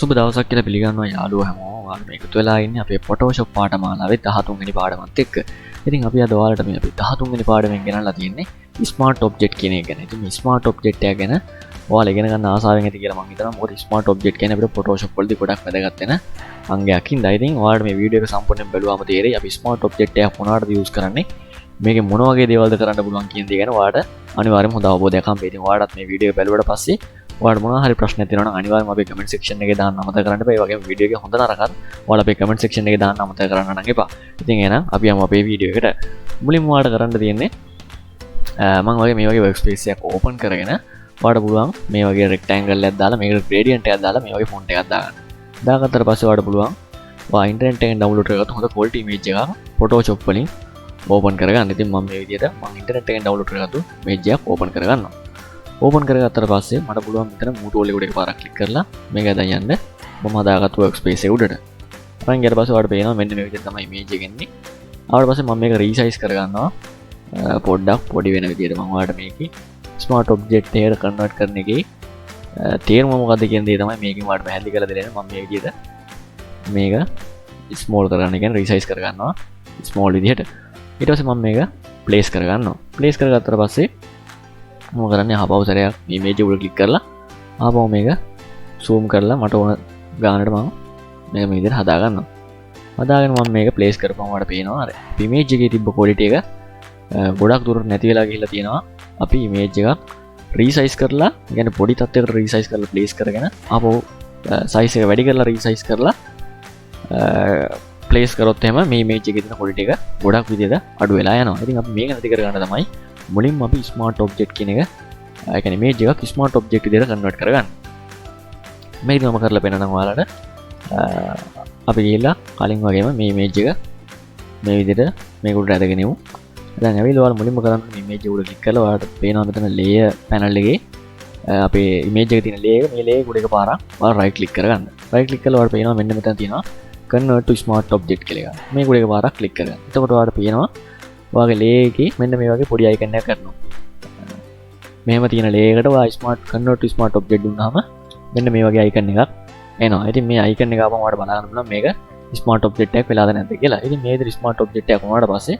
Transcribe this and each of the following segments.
සුබ දවසක් කියලා පිළිගන්නවා යාළුවෝ හැමෝම. ඔයාලා මේක තුලා ඉන්නේ අපේ Photoshop පාඨමාලාවේ 13 වෙනි පාඩමත් එක්ක. ඉතින් අපි අද ඔයාලට මේ අපි 13 වෙනි පාඩමෙන් ගෙනල්ලා තියෙන්නේ Smart Object කියන එක ගැන. ඉතින් මේ Smart Object එක ගැන ඔයාලා ඉගෙන ගන්න ආසාවෙන් ඇති කියලා මම හිතනවා. මොකද Smart Object කියන්නේ අපිට Photoshop වලදී ගොඩක් වැදගත් වෙන අංගයක්. ඉතින් ඔයාලට මේ වීඩියෝ එක සම්පූර්ණයෙන් බලුවාම තේරෙයි අපි Smart Object එක මොනවටද යූස් කරන්නේ. මේකේ මොන වගේ දේවල්ද කරන්න පුළුවන් කියන දේ ගැන ඔයාලට අනිවාර්යයෙන්ම හොඳ අවබෝධයක් හම්බෙයි. ඉතින් ඔයාලට මේ වීඩියෝ එක බැලුවට පස්සේ ඔයාලට මොනවා හරි ප්‍රශ්නයක් තියෙනවා නම් අනිවාර්යයෙන්ම අපේ කමෙන්ට් සෙක්ෂන් එකේ දාන්න අමතක කරන්න එපා. ඒ වගේම වීඩියෝ එක හොඳ නරකත් ඔයාලා අපේ කමෙන්ට් සෙක්ෂන් එකේ දාන්න අමතක කරන්න නම් එපා. ඉතින් එහෙනම් අපි යමු අපේ වීඩියෝ එකට. මුලින්ම ඔයාලට කරන්න තියෙන්නේ මම වගේ මේ වගේ workspace එකක් open කරගෙන ඔයාලට පුළුවන් මේ වගේ rectangle එකක් දාලා මේකට gradient එකක් දාලා මේ වගේ font එකක් දාගන්න. දාගත්තට පස්සේ ඔයාලට පුළුවන් ඔයා ඉන්ටර්නෙට් එකෙන් download කරගත්ත හොඳ quality image එකක් Photoshop වලින් open කරගන්න. ඉතින් මම මේ විදිහට මම ඉන්ටර්නෙට් එකෙන් download කරගත්තු image එකක් open කරගන්නවා. ඕපන් කරගත්තට පස්සේ මට පුළුවන් මෙතන මූ ටූල් එකට එකපාරක් ක්ලික් කරලා මේක දැන් යන්න මම හදාගත්තු workspace එක උඩට. අරන් ගියට පස්සේ ඔයාලට පේනවා මෙන්න මේ විදිහට තමයි image එක එන්නේ. ආවට පස්සේ මම මේක resize කරගන්නවා පොඩ්ඩක් පොඩි වෙන විදිහට. මම ඔයාලට මේකේ smart object එකට convert කරන එකේ තේරුම මොකද්ද කියන දේ තමයි මේකෙන් ඔයාලට පැහැදිලි කරලා දෙන්නේ. මම මේ විදිහට මේක small කරගන්න කියන්නේ resize කරගන්නවා small විදිහට. ඊට පස්සේ මම මේක place කරගන්නවා. place කරගත්තට පස්සේ මම කරන්නේ ආපහු සැරයක් මේ image එක උඩ ක්ලික් කරලා ආපහු මේක zoom කරලා මට ඕන ගානට මම මේක මේ විදිහට හදා ගන්නවා. හදාගෙන මම මේක place කරපුවම මට පේනවා අර image එකේ තිබ්බ quality එක ගොඩක් දුරට නැති වෙලා ගිහිල්ලා තියෙනවා. අපි image එකක් resize කරලා, يعني පොඩි තත්ත්වයකට resize කරලා place කරගෙන ආපහු size එක වැඩි කරලා resize කරලා place කරොත් එහෙම මේ image එකේ තියෙන quality එක ගොඩක් විදිහට අඩු වෙලා යනවා. ඉතින් අපි මේක නැති කරගන්න තමයි මුලින්ම අපි smart object කියන එක ඒ කියන්නේ image එකක් smart object විදිහට convert කරගන්න. මේක මම කරලා පෙන්නනවා ඔයාලට. අපි ගිහිල්ලා කලින් වගේම මේ image එක මේ විදිහට මේක උඩට ඇදගෙන යමු. දැන් ඇවිල්ලා ඔයාලා මුලින්ම කරන්නේ මේ image එක උඩ ක්ලික් කරලා ඔයාලට පේනවා මෙතන layer panel එකේ අපේ image එකේ තියෙන layer එක මේ layer උඩ එකපාරක් ඔයාලා right click කරගන්න. right click කරලා ඔයාලට පේනවා මෙන්න මෙතන තියෙනවා convert to smart object කියලා එකක්. මේක උඩ එකපාරක් click කරගන්න. එතකොට ඔයාලට පේනවා ඔයාගේ layer එකේ මෙන්න මේ වගේ පොඩි icon එකක් ගන්නවා. මෙහෙම තියෙන layer එකට ඔයා smart convert to smart object දුන්නාම මෙන්න මේ වගේ icon එකක් එනවා. ඉතින් මේ icon එක ආපහු ඔයාලට බලන්න පුළුවන් මේක smart object එකක් වෙලාද නැද්ද කියලා. ඉතින් මේ විදිහට smart object එකක් වුණාට පස්සේ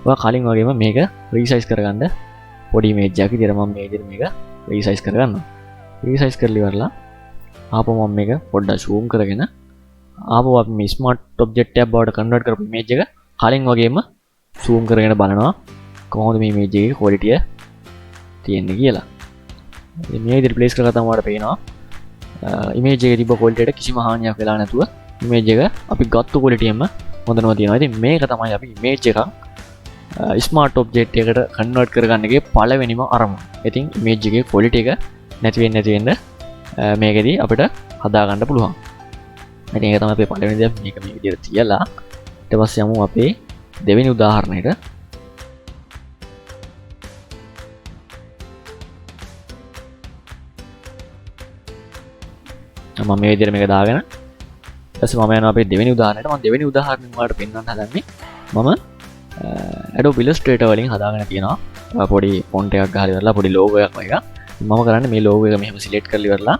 ඔයා කලින් වගේම මේක resize කරගන්න පොඩි image එකක් විදිහට මම මේ විදිහට මේක resize කරගන්නවා. resize කරලා ඉවරලා ආපහු මම මේක පොඩ්ඩක් zoom කරගෙන ආපහු අපි මේ smart object එකක් බවට convert කරපු image එක කලින් වගේම zoom කරගෙන බලනවා කොහොමද මේ image එකේ quality එක තියෙන්නේ කියලා. ඉතින් මේ විදිහට place කරගත්තාම ඔයාලට පේනවා image එකේ තිබ්බ quality එකට කිසිම හානියක් වෙලා නැතුව image එක අපි ගත්ත quality එකම හොඳනම තියෙනවා. ඉතින් මේක තමයි අපි image එකක් smart object එකකට convert කරගන්න එකේ පළවෙනිම අරමුණ. ඉතින් image එකේ quality එක නැති වෙන්න මේකෙදී අපිට හදා ගන්න පුළුවන්. ඉතින් ඒක තමයි අපේ පළවෙනි දේ. මේක මේ විදිහට තියලා ඊට පස්සේ යමු අපේ දෙවෙනි උදාහරණයට. මම මේ විදිහට මේක දාගෙන ඊපස්සේ මම යනවා අපේ දෙවෙනි උදාහරණයට. මම දෙවෙනි උදාහරණය වලට පෙන්වන්න හදන්නේ මම Adobe Illustrator වලින් හදාගෙන තියෙනවා පොඩි font එකක් ගහලා ඉවරලා පොඩි logo එකක් වගේ. මම කරන්නේ මේ logo එක මෙහෙම select කරලා ඉවරලා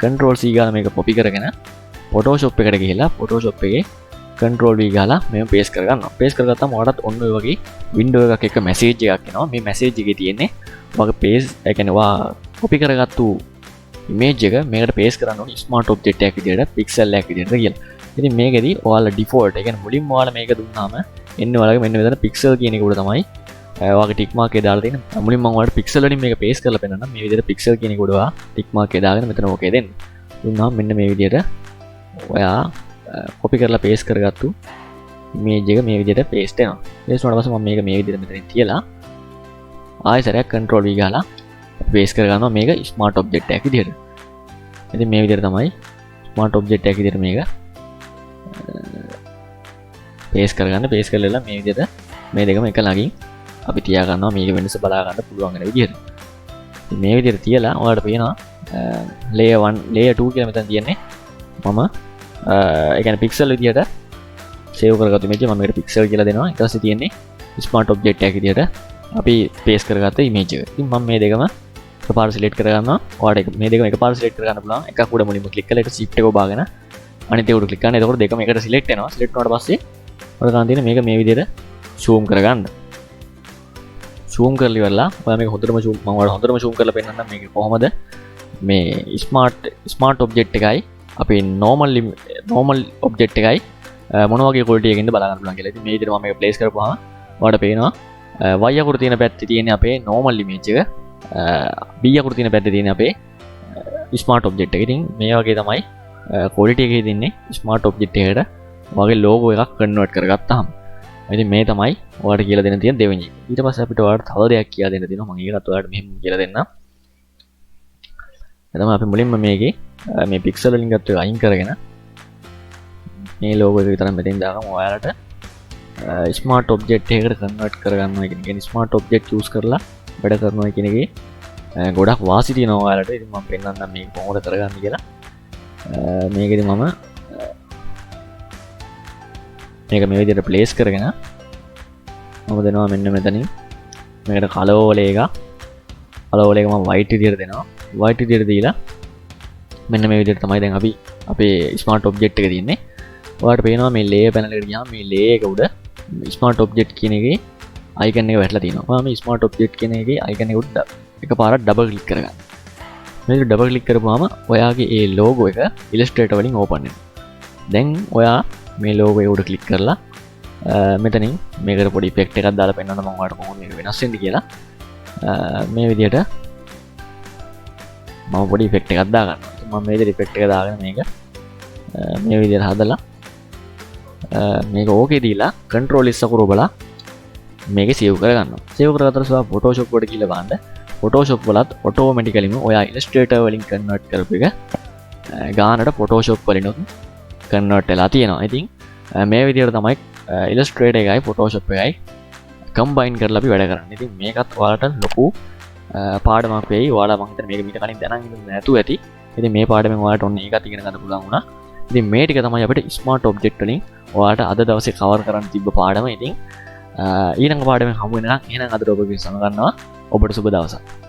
Control C ගාලා මේක copy කරගෙන Photoshop එකට ගිහිල්ලා Photoshop එකේ Control V ගාලා මේක paste කරගන්නවා. paste කරගත්තාම ඔයාලට ඔන්න ඔය වගේ window එකක් එක්ක message එකක් එනවා. මේ message එකේ තියෙන්නේ ඔයාගේ paste ඒ කියන්නේ ඔයා copy කරගත්තු image එක මේකට paste කරන්න ඕනේ smart object එකක් විදිහට pixel එකක් විදිහට කියලා. ඉතින් මේකෙදි ඔයාලා default ඒ කියන්නේ මුලින්ම ඔයාලා මේක දුන්නාම එන්නේ ඔයාලගේ මෙන්න මෙතන pixel කියන එක උඩ තමයි ඔයාගේ tick mark එක දාලා තියෙන්නේ. මුලින්ම මම ඔයාලට pixel වලින් මේක paste කරලා පෙන්නන්නම්. මේ විදිහට pixel කියන එක උඩ ඔයා tick mark එක දාගෙන මෙතන ඕකේ දෙන්න. දුන්නාම මෙන්න මේ විදිහට ඔයා copy කරලා paste කරගත්තු image එක මේ විදිහට paste වෙනවා. paste වුණාට පස්සේ මම මේක මේ විදිහට මෙතනින් තියලා ආයෙ සැරයක් control V ගාලා paste කරගන්නවා මේක smart object එකක් විදිහට. ඉතින් මේ විදිහට තමයි smart object එකක් විදිහට මේක paste කරගන්න. paste කරලා මේ විදිහට මේ දෙකම එක ළඟින් අපි තියා ගන්නවා මේක වෙනස බලා ගන්න පුළුවන් වෙන විදිහට. ඉතින් මේ විදිහට තියලා ඔයාලට පේනවා layer 1 layer 2 කියලා මෙතන තියෙන්නේ. මම ඒ කියන්නේ pixel විදිහට save කරගත්තු image එක මම මේකට pixel කියලා දෙනවා. ඊට පස්සේ තියෙන්නේ smart object එකක් විදිහට අපි paste කරගත්ත image එක. ඉතින් මම මේ දෙකම එකපාර සිලෙක්ට් කරගන්නවා. ඔයාලට මේ දෙකම එකපාර සිලෙක්ට් කරගන්න පුළුවන්. එකක් උඩ මුලින්ම ක්ලික් කරලා ඒක shift එක ඔබාගෙන අනිත් එක උඩ ක්ලික් කරන්න. එතකොට දෙකම එකට සිලෙක්ට් වෙනවා. සිලෙක්ට් වුණාට පස්සේ ඔයාලට ගන්න තියෙන මේක මේ විදිහට zoom කරගන්න. zoom කරලා ඉවරලා ඔයා මේක හොඳටම zoom මම ඔයාලට හොඳටම zoom කරලා පෙන්නන්නම් මේක කොහොමද මේ ස්මාර්ට් ඔබ්ජෙක්ට් එකයි අපේ normal ඔබ්ජෙක්ට් එකයි මොන වගේ quality එකකින්ද බලා ගන්න පුළුවන් කියලා. ඉතින් මේ විදිහට මම මේක place කරපුවාම ඔයාලට පේනවා y අකුරු තියෙන පැත්තේ තියෙන අපේ normal image එක b අකුරු තියෙන පැත්තේ තියෙන අපේ smart object එක. ඉතින් මේ වගේ තමයි quality එකේ තින්නේ smart object එකට වගේ logo එකක් convert කරගත්තාම. ඉතින් මේ තමයි ඔයාලට කියලා දෙන්න තියෙන දෙවෙනි එක. ඊට පස්සේ අපිට ඔයාලට තව දෙයක් කියලා දෙන්න තියෙනවා. මම ඒකත් ඔයාලට මෙහෙම කියලා දෙන්නම්. ඒ තමයි අපි මුලින්ම මේකේ මේ pixel වලින් ගත්ත එක අයින් කරගෙන මේ logo එක විතරක් මෙතෙන් දාගමු. ඔයාලට ස්මාර්ට් ඔබ්ජෙක්ට් එකකට කන්වර්ට් කරගන්නවා කියන ස්මාර්ට් ඔබ්ජෙක්ට් යූස් කරලා වැඩ කරනවා කියන එකේ ගොඩක් වාසි තියෙනවා ඔයාලට. ඉතින් මම පෙන්නන්නම් මේක කොහොමද කරගන්නේ කියලා. මේකෙදි මම මේක මේ විදිහට ප්ලේස් කරගෙන මම දෙනවා මෙන්න මෙතනින් මේකට කලර් එක මම white විදිහට දෙනවා. white විදිහට දීලා මෙන්න මේ විදිහට තමයි දැන් අපි අපේ ස්මාර්ට් ඔබ්ජෙක්ට් එක තියෙන්නේ. ඔයාලට පේනවා මේ layer panel එකට ගියාම මේ layer එක උඩ ස්මාර්ට් ඔබ්ජෙක්ට් කියන එකේ icon එක වැටලා තියෙනවා. ඔයා මේ ස්මාර්ට් ඔබ්ජෙක්ට් කියන එකේ icon එක උඩ එකපාරක් ඩබල් ක්ලික් කරගන්න. මේක ඩබල් ක්ලික් කරපුවාම ඔයාගේ ඒ logo එක Illustrator වලින් open වෙනවා. දැන් ඔයා මේ logo එක උඩ ක්ලික් කරලා මෙතනින් මේකට පොඩි effect එකක් දාලා පෙන්නන්න මම ඔයාලට කොහොමද මේක වෙනස් වෙන්නේ කියලා. මේ විදිහට මම පොඩි effect එකක් දාගන්නවා. මම මේ විදිහට effect එක දාගෙන මේක මේ විදිහට හදලා මේක ඕකේ දීලා control S අකුර ඔබලා මේක save කරගන්නවා. save කරගත්තට පස්සේ Photoshop එකට ගිහලා බලන්න. Photoshop වලත් automatically ඔයා Illustrator වලින් convert කරපු එක ගානට Photoshop වලින් convert වෙලා තියෙනවා. ඉතින් මේ විදිහට තමයි Illustrator එකයි Photoshop එකයි combine කරලා අපි වැඩ කරන්නේ. ඉතින් මේකත් ඔයාලට ලොකු පාඩමක් වෙයි. ඔයාලා මම හිතන්නේ මේක මීට කලින් දැනන් ඉඳන් නැතුව ඇති. ඉතින් මේ පාඩමෙන් ඔයාලට ඔන්න ඒකත් ඉගෙන ගන්න පුළුවන් වුණා. ඉතින් මේ ටික තමයි අපිට ස්මාර්ට් ඔබ්ජෙක්ට් වලින් ඔයාලට අද දවසේ කවර් කරන්න තිබ්බ පාඩම. ඉතින් ඊළඟ පාඩමෙන් හමු වෙනකන් එහෙනම් අද ඔබ විශ්සම ගන්නවා. ඔබට සුබ දවසක්.